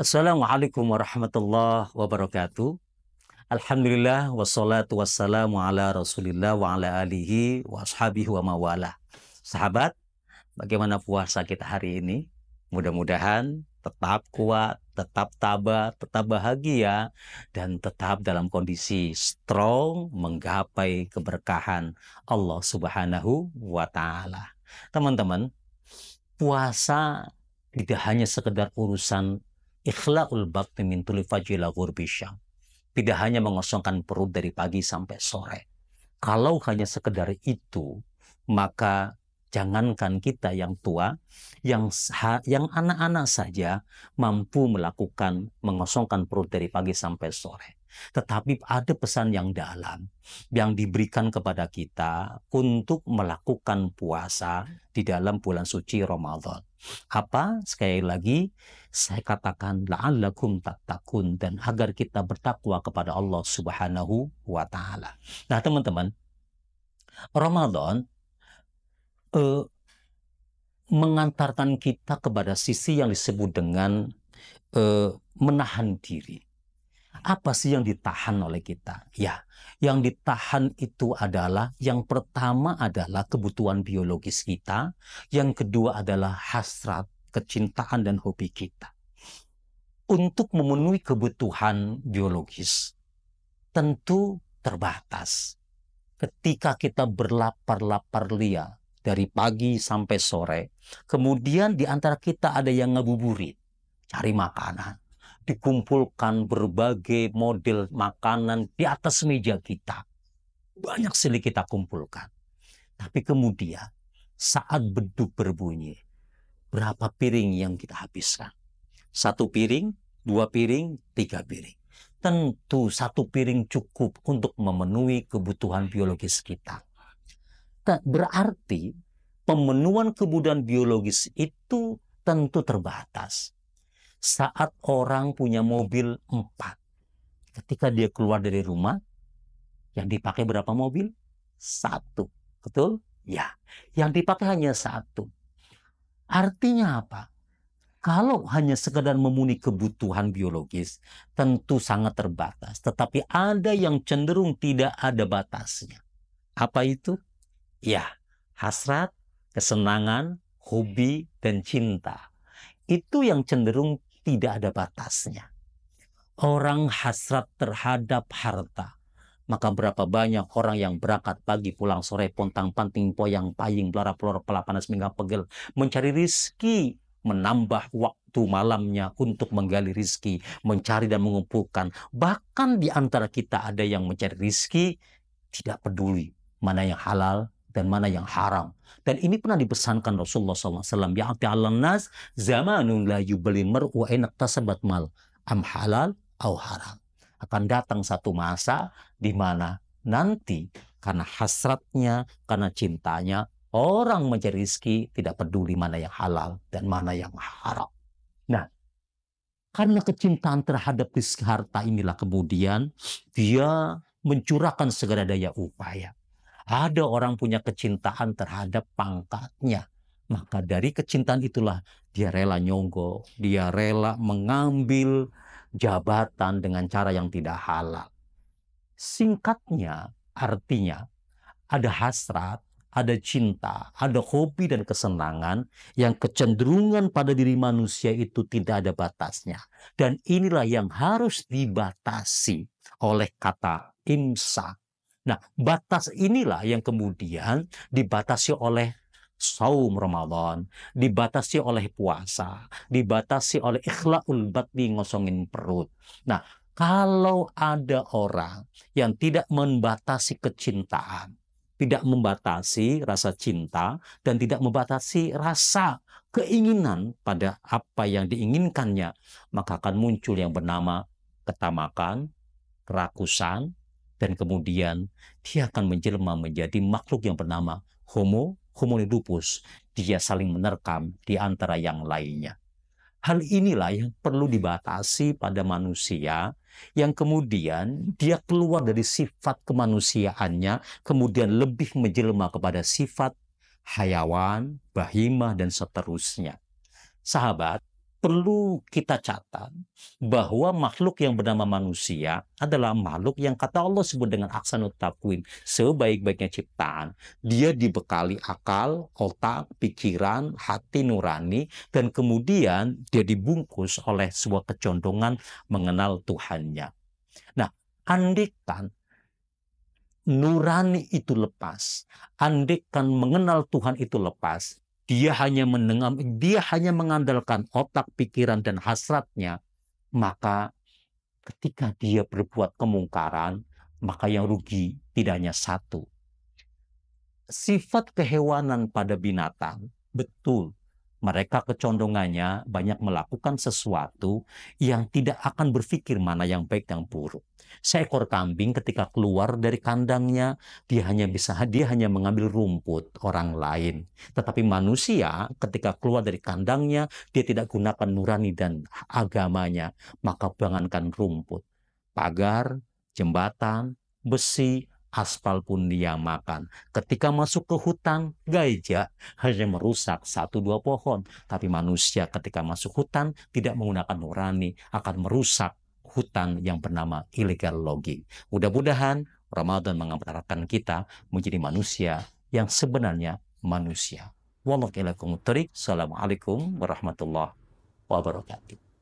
Assalamualaikum warahmatullahi wabarakatuh. Alhamdulillah wassalatu wassalamu ala Rasulillah wa ala alihi wa ashabihi wa mawala. Sahabat, bagaimana puasa kita hari ini? Mudah-mudahan tetap kuat, tetap tabah, tetap bahagia, dan tetap dalam kondisi strong menggapai keberkahan Allah Subhanahu wa Ta'ala. Teman-teman, puasa tidak hanya sekedar urusan ikhlaqul batni min tuli fajri ila ghurbi syam. Tidak hanya mengosongkan perut dari pagi sampai sore. Kalau hanya sekedar itu, maka jangankan kita yang tua, yang anak-anak saja mampu melakukan mengosongkan perut dari pagi sampai sore. Tetapi ada pesan yang dalam yang diberikan kepada kita untuk melakukan puasa di dalam bulan suci Ramadan. Apa? Sekali lagi, saya katakan la'allakum tattaqun, dan agar kita bertakwa kepada Allah Subhanahu wa Ta'ala. Nah, teman-teman, Ramadan mengantarkan kita kepada sisi yang disebut dengan menahan diri. Apa sih yang ditahan oleh kita? Ya, yang ditahan itu adalah, yang pertama adalah kebutuhan biologis kita, yang kedua adalah hasrat, kecintaan, dan hobi kita. Untuk memenuhi kebutuhan biologis, tentu terbatas. Ketika kita berlapar-lapar lia dari pagi sampai sore, kemudian di antara kita ada yang ngabuburit, cari makanan. Dikumpulkan berbagai model makanan di atas meja kita. Banyak sekali kita kumpulkan. Tapi kemudian saat beduk berbunyi, berapa piring yang kita habiskan? 1 piring, 2 piring, 3 piring. Tentu 1 piring cukup untuk memenuhi kebutuhan biologis kita. Berarti pemenuhan kebutuhan biologis itu tentu terbatas. Saat orang punya mobil 4, ketika dia keluar dari rumah, yang dipakai berapa mobil? 1. Betul? Ya. Yang dipakai hanya 1. Artinya apa? Kalau hanya sekedar memenuhi kebutuhan biologis, tentu sangat terbatas. Tetapi ada yang cenderung tidak ada batasnya. Apa itu? Ya, hasrat, kesenangan, hobi, dan cinta. Itu yang cenderung tidak ada batasnya. Orang hasrat terhadap harta. Maka berapa banyak orang yang berangkat pagi pulang sore, pontang panting poyang paying belara pelor pala panas mingga pegel, mencari rizki, menambah waktu malamnya untuk menggali rizki, mencari dan mengumpulkan. Bahkan di antara kita ada yang mencari rizki tidak peduli mana yang halal dan mana yang haram. Dan ini pernah dipesankan Rasulullah SAW. Ya'ati 'alan nas zamanun la yubali mar'u aina tasabat mal am halal au haram. Akan datang satu masa di mana nanti karena hasratnya, karena cintanya, orang mencari rezeki tidak peduli mana yang halal dan mana yang haram. Nah, karena kecintaan terhadap rezeki harta inilah kemudian dia mencurahkan segala daya upaya. Ada orang punya kecintaan terhadap pangkatnya. Maka dari kecintaan itulah dia rela nyogok, dia rela mengambil jabatan dengan cara yang tidak halal. Singkatnya, artinya ada hasrat, ada cinta, ada hobi dan kesenangan yang kecenderungan pada diri manusia itu tidak ada batasnya. Dan inilah yang harus dibatasi oleh kata imsak. Nah, batas inilah yang kemudian dibatasi oleh saum Ramadan, dibatasi oleh puasa, dibatasi oleh ikhlaqul batni, ngosongin perut. Nah, kalau ada orang yang tidak membatasi kecintaan, tidak membatasi rasa cinta, dan tidak membatasi rasa keinginan pada apa yang diinginkannya, maka akan muncul yang bernama ketamakan, kerakusan, dan kemudian dia akan menjelma menjadi makhluk yang bernama homo lupus. Dia saling menerkam di antara yang lainnya. Hal inilah yang perlu dibatasi pada manusia, yang kemudian dia keluar dari sifat kemanusiaannya, kemudian lebih menjelma kepada sifat hayawan, bahimah, dan seterusnya. Sahabat, perlu kita catat bahwa makhluk yang bernama manusia adalah makhluk yang kata Allah sebut dengan ahsanut taqwim, sebaik-baiknya ciptaan. Dia dibekali akal, otak, pikiran, hati nurani, dan kemudian dia dibungkus oleh sebuah kecondongan mengenal Tuhannya. Nah, andaikan nurani itu lepas, andaikan mengenal Tuhan itu lepas, dia hanya mengandalkan otak, pikiran, dan hasratnya, maka ketika dia berbuat kemungkaran, maka yang rugi tidak hanya satu. Sifat kehewanan pada binatang, betul, mereka kecondongannya banyak melakukan sesuatu yang tidak akan berpikir mana yang baik dan buruk. Seekor kambing ketika keluar dari kandangnya, dia hanya mengambil rumput orang lain. Tetapi manusia ketika keluar dari kandangnya, dia tidak gunakan nurani dan agamanya, maka jangankan rumput, pagar, jembatan, besi, aspal pun dia makan. Ketika masuk ke hutan, gajah hanya merusak 1-2 pohon. Tapi manusia ketika masuk hutan tidak menggunakan nurani, akan merusak hutan yang bernama illegal logging. Mudah-mudahan Ramadan mengantarkan kita menjadi manusia yang sebenarnya manusia. Wallahu a'lam. Assalamualaikum warahmatullahi wabarakatuh.